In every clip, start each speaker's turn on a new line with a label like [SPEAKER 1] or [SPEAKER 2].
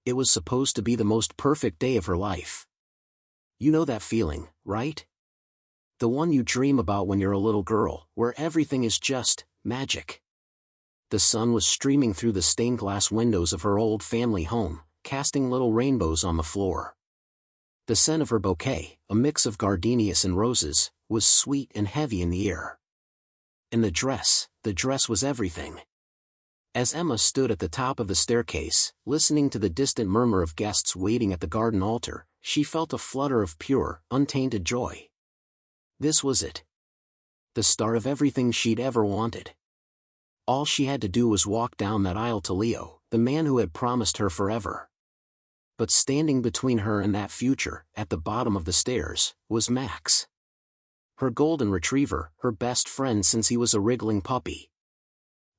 [SPEAKER 1] It was supposed to be the most perfect day of her life. You know that feeling, right? The one you dream about when you're a little girl, where everything is just magic. The sun was streaming through the stained glass windows of her old family home, casting little rainbows on the floor. The scent of her bouquet, a mix of gardenias and roses, was sweet and heavy in the air. And the dress was everything. As Emma stood at the top of the staircase, listening to the distant murmur of guests waiting at the garden altar, she felt a flutter of pure, untainted joy. This was it. The start of everything she'd ever wanted. All she had to do was walk down that aisle to Leo, the man who had promised her forever. But standing between her and that future, at the bottom of the stairs, was Max. Her golden retriever, her best friend since he was a wriggling puppy.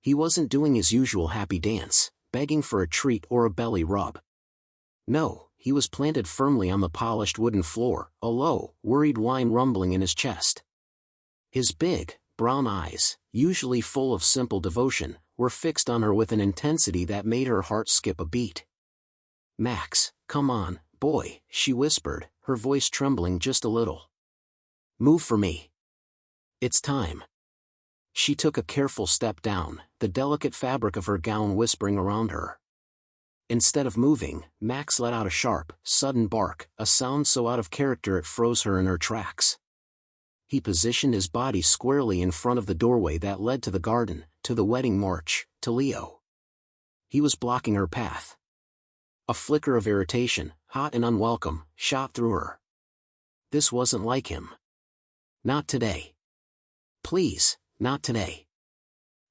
[SPEAKER 1] He wasn't doing his usual happy dance, begging for a treat or a belly rub. No, he was planted firmly on the polished wooden floor, a low, worried whine rumbling in his chest. His big, brown eyes, usually full of simple devotion, were fixed on her with an intensity that made her heart skip a beat. "Max, come on, boy," she whispered, her voice trembling just a little. "Move for me. It's time." She took a careful step down, the delicate fabric of her gown whispering around her. Instead of moving, Max let out a sharp, sudden bark, a sound so out of character it froze her in her tracks. He positioned his body squarely in front of the doorway that led to the garden, to the wedding march, to Leo. He was blocking her path. A flicker of irritation, hot and unwelcome, shot through her. This wasn't like him. Not today. Please, not today.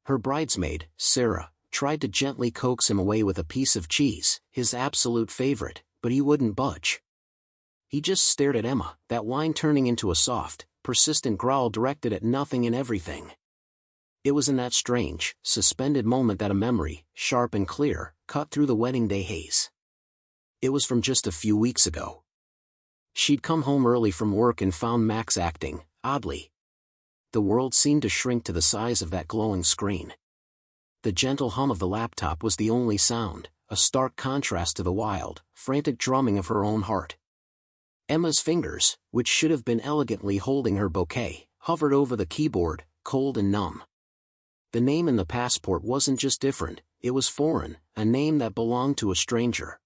[SPEAKER 1] Her bridesmaid, Sarah, tried to gently coax him away with a piece of cheese, his absolute favorite, but he wouldn't budge. He just stared at Emma, that whine turning into a soft, persistent growl directed at nothing and everything. It was in that strange, suspended moment that a memory, sharp and clear, cut through the wedding day haze. It was from just a few weeks ago. She'd come home early from work and found Max acting, oddly. The world seemed to shrink to the size of that glowing screen. The gentle hum of the laptop was the only sound, a stark contrast to the wild, frantic drumming of her own heart. Emma's fingers, which should have been elegantly holding her bouquet, hovered over the keyboard, cold and numb. The name in the passport wasn't just different, it was foreign, a name that belonged to a stranger.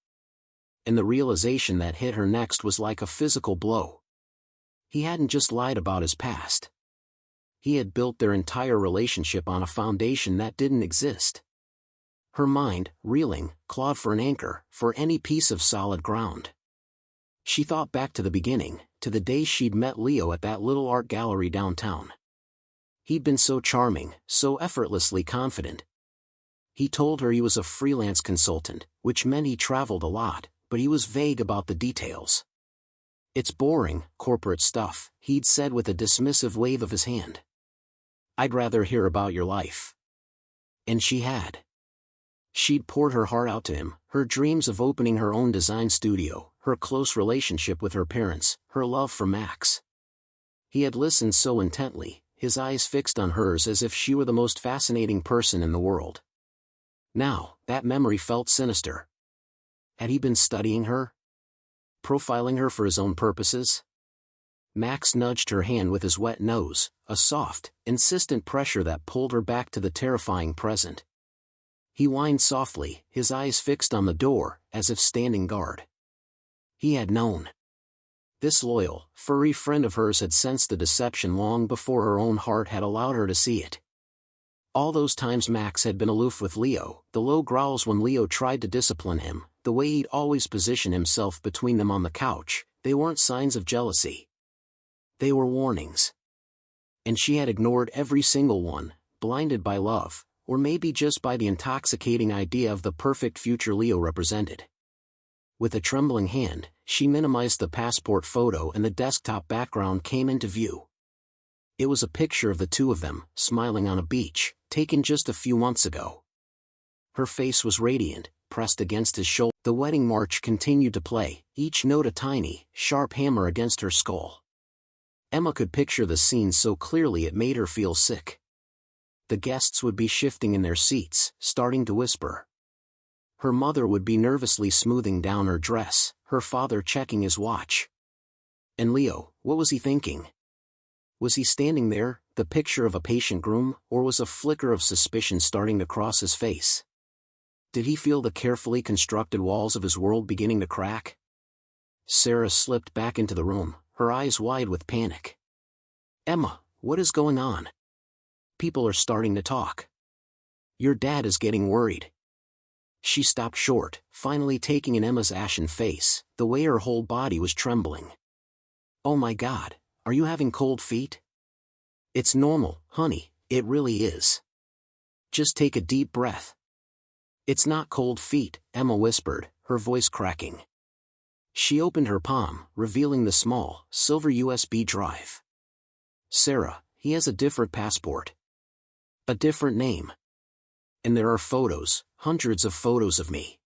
[SPEAKER 1] And the realization that hit her next was like a physical blow. He hadn't just lied about his past. He had built their entire relationship on a foundation that didn't exist. Her mind, reeling, clawed for an anchor, for any piece of solid ground. She thought back to the beginning, to the day she'd met Leo at that little art gallery downtown. He'd been so charming, so effortlessly confident. He told her he was a freelance consultant, which meant he traveled a lot, but he was vague about the details. "It's boring, corporate stuff," he'd said with a dismissive wave of his hand. "I'd rather hear about your life." And she had. She'd poured her heart out to him, her dreams of opening her own design studio, her close relationship with her parents, her love for Max. He had listened so intently, his eyes fixed on hers as if she were the most fascinating person in the world. Now, that memory felt sinister. Had he been studying her? Profiling her for his own purposes? Max nudged her hand with his wet nose, a soft, insistent pressure that pulled her back to the terrifying present. He whined softly, his eyes fixed on the door, as if standing guard. He had known. This loyal, furry friend of hers had sensed the deception long before her own heart had allowed her to see it. All those times Max had been aloof with Leo, the low growls when Leo tried to discipline him, the way he'd always position himself between them on the couch, they weren't signs of jealousy. They were warnings. And she had ignored every single one, blinded by love, or maybe just by the intoxicating idea of the perfect future Leo represented. With a trembling hand, she minimized the passport photo and the desktop background came into view. It was a picture of the two of them, smiling on a beach, taken just a few months ago. Her face was radiant, pressed against his shoulder. The wedding march continued to play, each note a tiny, sharp hammer against her skull. Emma could picture the scene so clearly it made her feel sick. The guests would be shifting in their seats, starting to whisper. Her mother would be nervously smoothing down her dress, her father checking his watch. And Leo, what was he thinking? Was he standing there, the picture of a patient groom, or was a flicker of suspicion starting to cross his face? Did he feel the carefully constructed walls of his world beginning to crack? Sarah slipped back into the room, her eyes wide with panic. Emma, what is going on? People are starting to talk. Your dad is getting worried. She stopped short, finally taking in Emma's ashen face, the way her whole body was trembling. Oh my God, are you having cold feet? It's normal, honey, it really is. Just take a deep breath. It's not cold feet, Emma whispered, her voice cracking. She opened her palm, revealing the small, silver USB drive. Sarah, he has a different passport. A different name. And there are photos, hundreds of photos of me.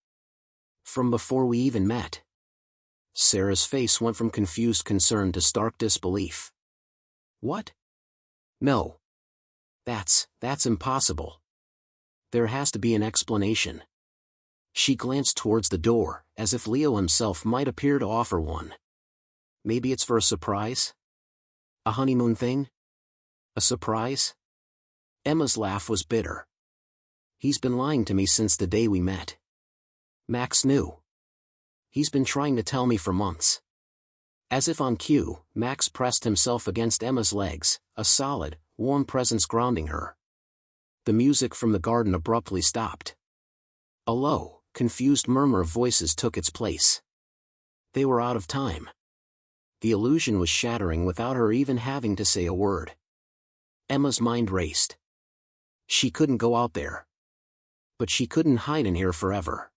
[SPEAKER 1] From before we even met. Sarah's face went from confused concern to stark disbelief. What? No. That's impossible. There has to be an explanation. She glanced towards the door, as if Leo himself might appear to offer one. Maybe it's for a surprise? A honeymoon thing? A surprise? Emma's laugh was bitter. He's been lying to me since the day we met. Max knew. He's been trying to tell me for months. As if on cue, Max pressed himself against Emma's legs, a solid, warm presence grounding her. The music from the garden abruptly stopped. A low, confused murmur of voices took its place. They were out of time. The illusion was shattering without her even having to say a word. Emma's mind raced. She couldn't go out there. But she couldn't hide in here forever.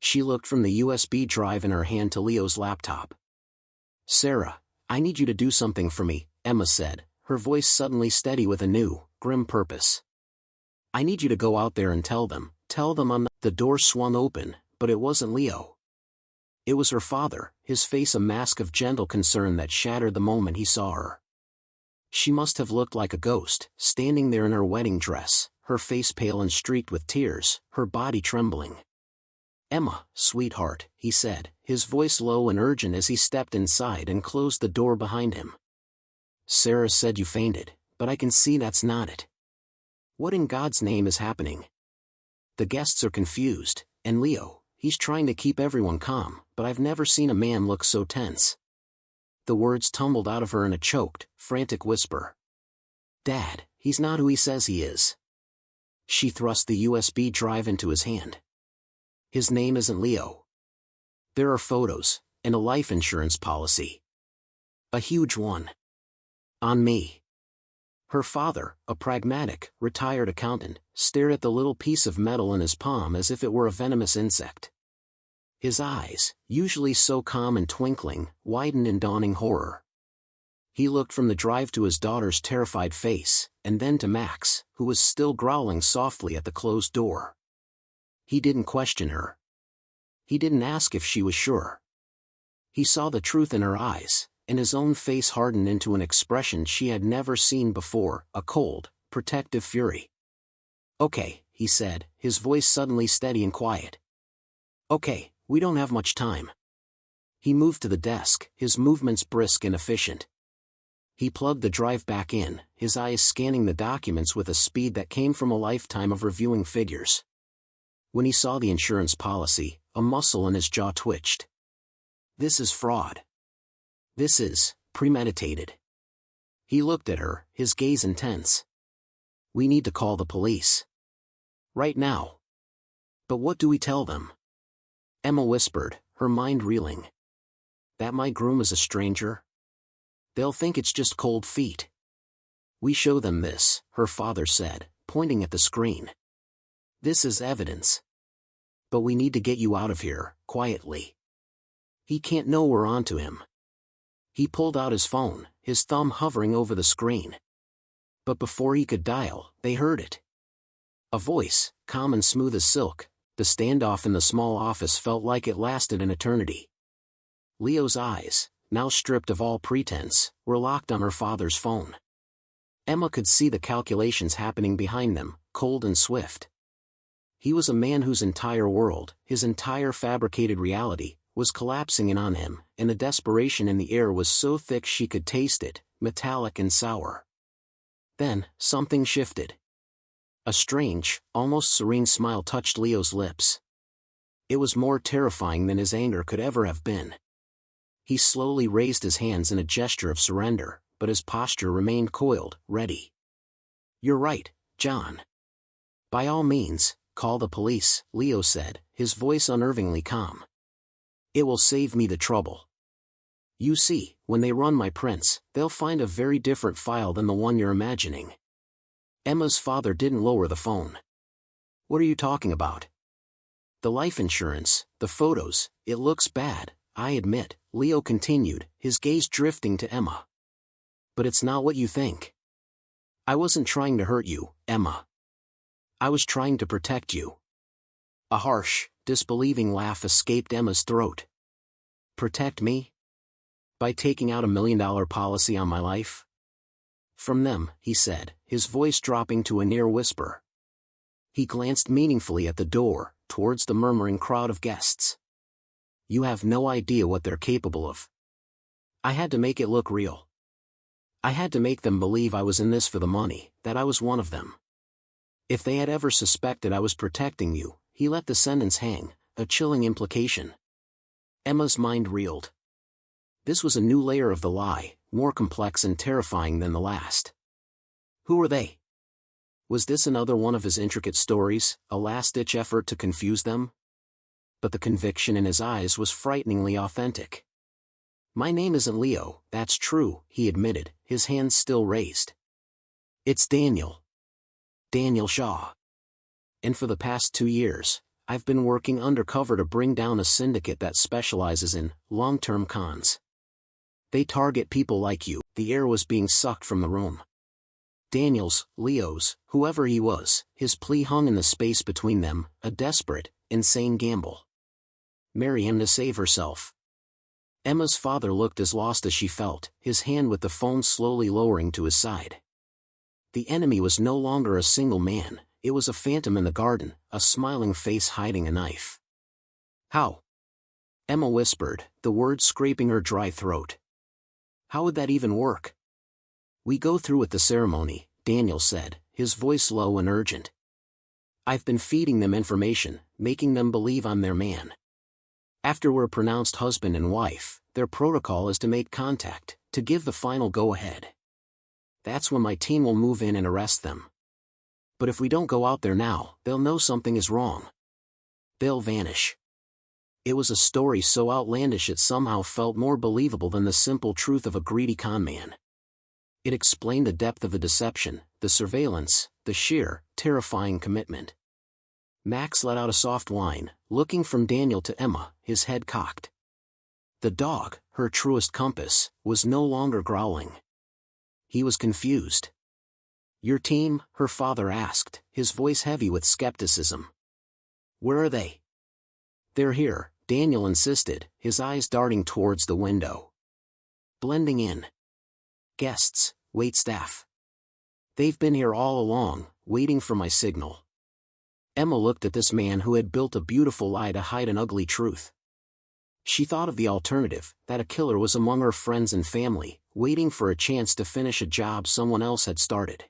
[SPEAKER 1] She looked from the USB drive in her hand to Leo's laptop. Sarah, I need you to do something for me, Emma said, her voice suddenly steady with a new, grim purpose. I need you to go out there and tell them I'm The door swung open, but it wasn't Leo. It was her father, his face a mask of gentle concern that shattered the moment he saw her. She must have looked like a ghost, standing there in her wedding dress, her face pale and streaked with tears, her body trembling. Emma, sweetheart, he said, his voice low and urgent as he stepped inside and closed the door behind him. Sarah said you fainted, but I can see that's not it. What in God's name is happening? The guests are confused, and Leo, he's trying to keep everyone calm, but I've never seen a man look so tense. The words tumbled out of her in a choked, frantic whisper. Dad, he's not who he says he is. She thrust the USB drive into his hand. His name isn't Leo. There are photos, and a life insurance policy. A huge one. On me. Her father, a pragmatic, retired accountant, stared at the little piece of metal in his palm as if it were a venomous insect. His eyes, usually so calm and twinkling, widened in dawning horror. He looked from the drive to his daughter's terrified face, and then to Max, who was still growling softly at the closed door. He didn't question her. He didn't ask if she was sure. He saw the truth in her eyes, and his own face hardened into an expression she had never seen before, a cold, protective fury. Okay, he said, his voice suddenly steady and quiet. Okay, we don't have much time. He moved to the desk, his movements brisk and efficient. He plugged the drive back in, his eyes scanning the documents with a speed that came from a lifetime of reviewing figures. When he saw the insurance policy, a muscle in his jaw twitched. This is fraud. This is premeditated. He looked at her, his gaze intense. We need to call the police. Right now. But what do we tell them? Emma whispered, her mind reeling. That my groom is a stranger? They'll think it's just cold feet. We show them this, her father said, pointing at the screen. This is evidence. But we need to get you out of here, quietly. He can't know we're onto him. He pulled out his phone, his thumb hovering over the screen. But before he could dial, they heard it. A voice, calm and smooth as silk. The standoff in the small office felt like it lasted an eternity. Leo's eyes, now stripped of all pretense, were locked on her father's phone. Emma could see the calculations happening behind them, cold and swift. He was a man whose entire world, his entire fabricated reality, was collapsing in on him, and the desperation in the air was so thick she could taste it, metallic and sour. Then, something shifted. A strange, almost serene smile touched Leo's lips. It was more terrifying than his anger could ever have been. He slowly raised his hands in a gesture of surrender, but his posture remained coiled, ready. "You're right, John. By all means, call the police," Leo said, his voice unnervingly calm. "It will save me the trouble. You see, when they run my prints, they'll find a very different file than the one you're imagining." Emma's father didn't lower the phone. "What are you talking about?" "The life insurance, the photos, it looks bad, I admit," Leo continued, his gaze drifting to Emma. "But it's not what you think. I wasn't trying to hurt you, Emma. I was trying to protect you." A harsh, disbelieving laugh escaped Emma's throat. "Protect me? By taking out $1 million policy on my life?" "From them," he said, his voice dropping to a near whisper. He glanced meaningfully at the door, towards the murmuring crowd of guests. "You have no idea what they're capable of. I had to make it look real. I had to make them believe I was in this for the money, that I was one of them. If they had ever suspected I was protecting you," he let the sentence hang, a chilling implication. Emma's mind reeled. This was a new layer of the lie, more complex and terrifying than the last. Who were they? Was this another one of his intricate stories, a last-ditch effort to confuse them? But the conviction in his eyes was frighteningly authentic. "My name isn't Leo, that's true," he admitted, his hands still raised. "It's Daniel. Daniel Shaw. And for the past 2 years, I've been working undercover to bring down a syndicate that specializes in long-term cons. They target people like you." The air was being sucked from the room. Daniel's, Leo's, whoever he was, his plea hung in the space between them, a desperate, insane gamble. Marry him to save herself. Emma's father looked as lost as she felt, his hand with the phone slowly lowering to his side. The enemy was no longer a single man, it was a phantom in the garden, a smiling face hiding a knife. "How?" Emma whispered, the words scraping her dry throat. "How would that even work?" "We go through with the ceremony," Daniel said, his voice low and urgent. "I've been feeding them information, making them believe I'm their man. After we're pronounced husband and wife, their protocol is to make contact, to give the final go-ahead. That's when my team will move in and arrest them. But if we don't go out there now, they'll know something is wrong. They'll vanish." It was a story so outlandish it somehow felt more believable than the simple truth of a greedy conman. It explained the depth of the deception, the surveillance, the sheer, terrifying commitment. Max let out a soft whine, looking from Daniel to Emma, his head cocked. The dog, her truest compass, was no longer growling. He was confused. "Your team?" her father asked, his voice heavy with skepticism. "Where are they?" "They're here," Daniel insisted, his eyes darting towards the window. "Blending in. Guests, waitstaff. They've been here all along, waiting for my signal." Emma looked at this man who had built a beautiful lie to hide an ugly truth. She thought of the alternative, that a killer was among her friends and family, waiting for a chance to finish a job someone else had started.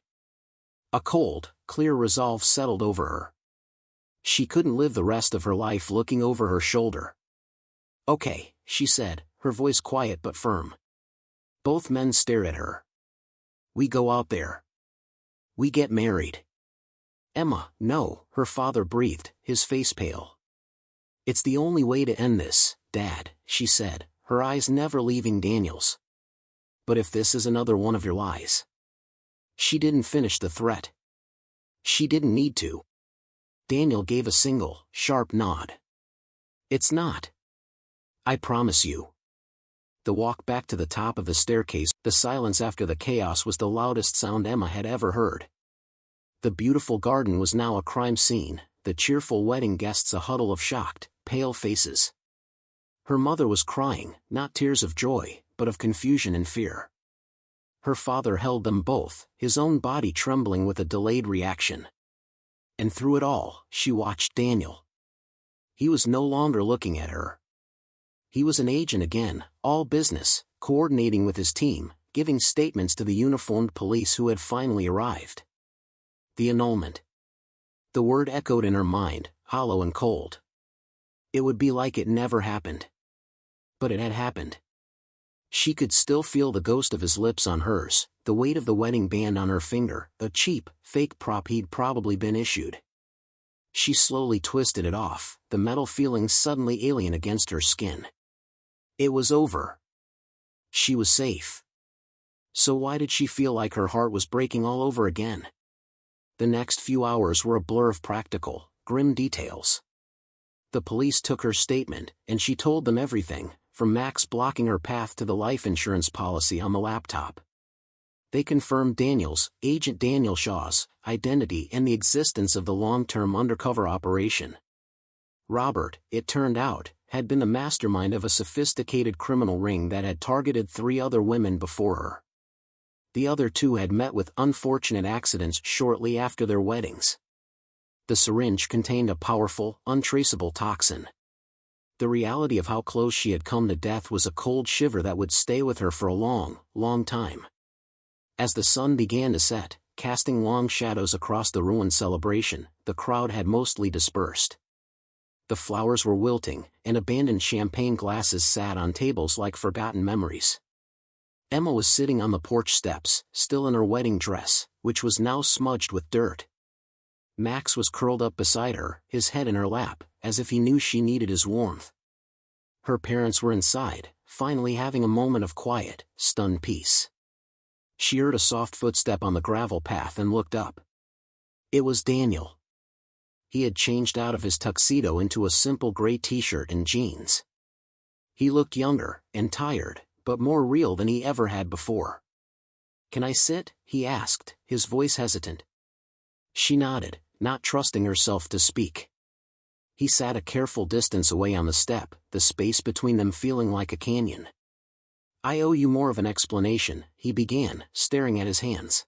[SPEAKER 1] A cold, clear resolve settled over her. She couldn't live the rest of her life looking over her shoulder. "Okay," she said, her voice quiet but firm. Both men stared at her. "We go out there. We get married." "Emma, no," her father breathed, his face pale. "It's the only way to end this, Dad," she said, her eyes never leaving Daniel's. "But if this is another one of your lies." She didn't finish the threat. She didn't need to. Daniel gave a single, sharp nod. "It's not. I promise you." The walk back to the top of the staircase, the silence after the chaos was the loudest sound Emma had ever heard. The beautiful garden was now a crime scene, the cheerful wedding guests a huddle of shocked, pale faces. Her mother was crying, not tears of joy, but of confusion and fear. Her father held them both, his own body trembling with a delayed reaction. And through it all, she watched Daniel. He was no longer looking at her. He was an agent again, all business, coordinating with his team, giving statements to the uniformed police who had finally arrived. The annulment. The word echoed in her mind, hollow and cold. It would be like it never happened. But it had happened. She could still feel the ghost of his lips on hers, the weight of the wedding band on her finger, a cheap, fake prop he'd probably been issued. She slowly twisted it off, the metal feeling suddenly alien against her skin. It was over. She was safe. So why did she feel like her heart was breaking all over again? The next few hours were a blur of practical, grim details. The police took her statement, and she told them everything, from Max blocking her path to the life insurance policy on the laptop. They confirmed Agent Daniel Shaw's, identity and the existence of the long-term undercover operation. Robert, it turned out, had been the mastermind of a sophisticated criminal ring that had targeted 3 other women before her. The other 2 had met with unfortunate accidents shortly after their weddings. The syringe contained a powerful, untraceable toxin. The reality of how close she had come to death was a cold shiver that would stay with her for a long, long time. As the sun began to set, casting long shadows across the ruined celebration, the crowd had mostly dispersed. The flowers were wilting, and abandoned champagne glasses sat on tables like forgotten memories. Emma was sitting on the porch steps, still in her wedding dress, which was now smudged with dirt. Max was curled up beside her, his head in her lap, as if he knew she needed his warmth. Her parents were inside, finally having a moment of quiet, stunned peace. She heard a soft footstep on the gravel path and looked up. It was Daniel. He had changed out of his tuxedo into a simple gray t-shirt and jeans. He looked younger, and tired, but more real than he ever had before. "Can I sit?" he asked, his voice hesitant. She nodded, not trusting herself to speak. He sat a careful distance away on the step, the space between them feeling like a canyon. "I owe you more of an explanation," he began, staring at his hands.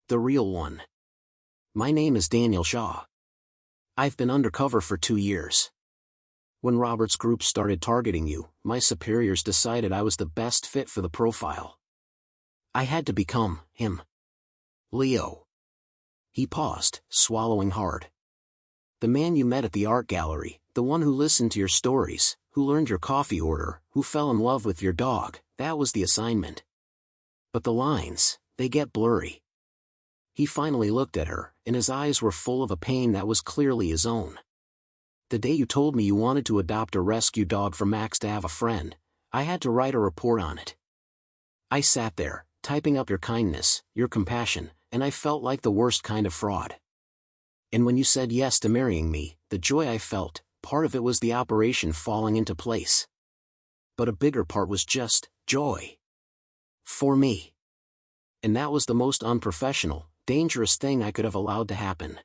[SPEAKER 1] "The real one. My name is Daniel Shaw. I've been undercover for 2 years. When Robert's group started targeting you, my superiors decided I was the best fit for the profile. I had to become him. Leo." He paused, swallowing hard. "The man you met at the art gallery, the one who listened to your stories, who learned your coffee order, who fell in love with your dog, that was the assignment. But the lines, they get blurry." He finally looked at her, and his eyes were full of a pain that was clearly his own. "The day you told me you wanted to adopt a rescue dog for Max to have a friend, I had to write a report on it. I sat there, typing up your kindness, your compassion, and I felt like the worst kind of fraud. And when you said yes to marrying me, the joy I felt, part of it was the operation falling into place. But a bigger part was just joy. For me. And that was the most unprofessional, dangerous thing I could have allowed to happen."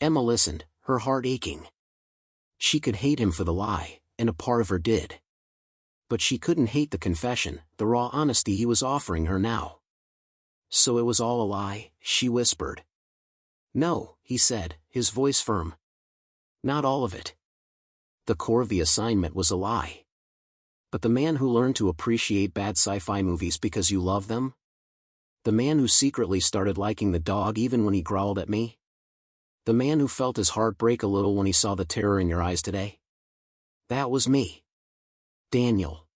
[SPEAKER 1] Emma listened, her heart aching. She could hate him for the lie, and a part of her did. But she couldn't hate the confession, the raw honesty he was offering her now. "So it was all a lie?" she whispered. "No," he said, his voice firm. "Not all of it. The core of the assignment was a lie. But the man who learned to appreciate bad sci-fi movies because you love them? The man who secretly started liking the dog even when he growled at me? The man who felt his heart break a little when he saw the terror in your eyes today? That was me. Daniel.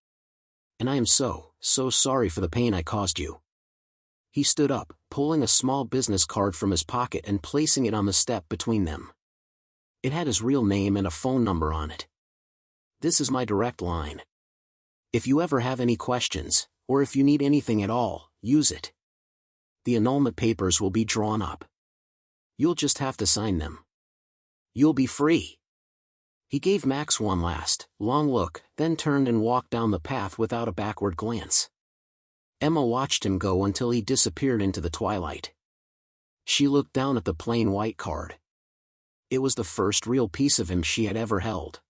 [SPEAKER 1] And I am so sorry for the pain I caused you." He stood up, pulling a small business card from his pocket and placing it on the step between them. It had his real name and a phone number on it. "This is my direct line. If you ever have any questions, or if you need anything at all, use it. The annulment papers will be drawn up. You'll just have to sign them. You'll be free." He gave Max one last, long look, then turned and walked down the path without a backward glance. Emma watched him go until he disappeared into the twilight. She looked down at the plain white card. It was the first real piece of him she had ever held.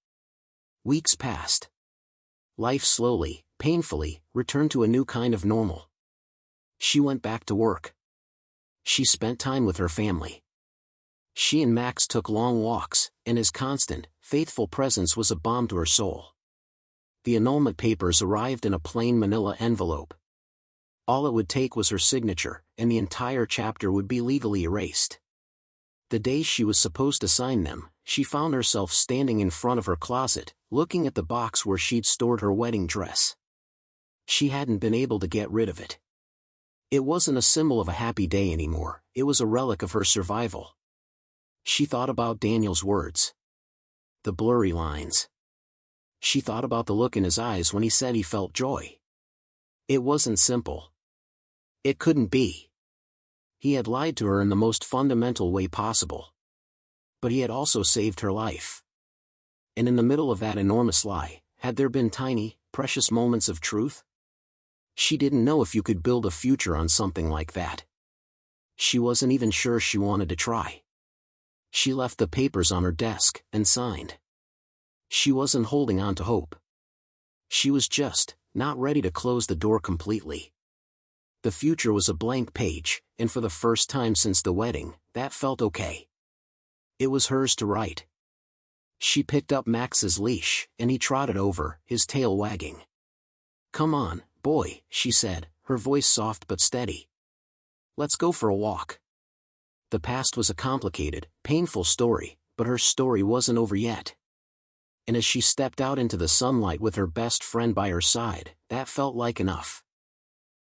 [SPEAKER 1] Weeks passed. Life slowly, painfully, returned to a new kind of normal. She went back to work. She spent time with her family. She and Max took long walks, and his constant, faithful presence was a balm to her soul. The annulment papers arrived in a plain manila envelope. All it would take was her signature, and the entire chapter would be legally erased. The day she was supposed to sign them, she found herself standing in front of her closet, looking at the box where she'd stored her wedding dress. She hadn't been able to get rid of it. It wasn't a symbol of a happy day anymore, it was a relic of her survival. She thought about Daniel's words. The blurry lines. She thought about the look in his eyes when he said he felt joy. It wasn't simple. It couldn't be. He had lied to her in the most fundamental way possible. But he had also saved her life. And in the middle of that enormous lie, had there been tiny, precious moments of truth? She didn't know if you could build a future on something like that. She wasn't even sure she wanted to try. She left the papers on her desk, and signed. She wasn't holding on to hope. She was just not ready to close the door completely. The future was a blank page, and for the first time since the wedding, that felt okay. It was hers to write. She picked up Max's leash, and he trotted over, his tail wagging. "Come on, boy," she said, her voice soft but steady. "Let's go for a walk." The past was a complicated, painful story, but her story wasn't over yet. And as she stepped out into the sunlight with her best friend by her side, that felt like enough.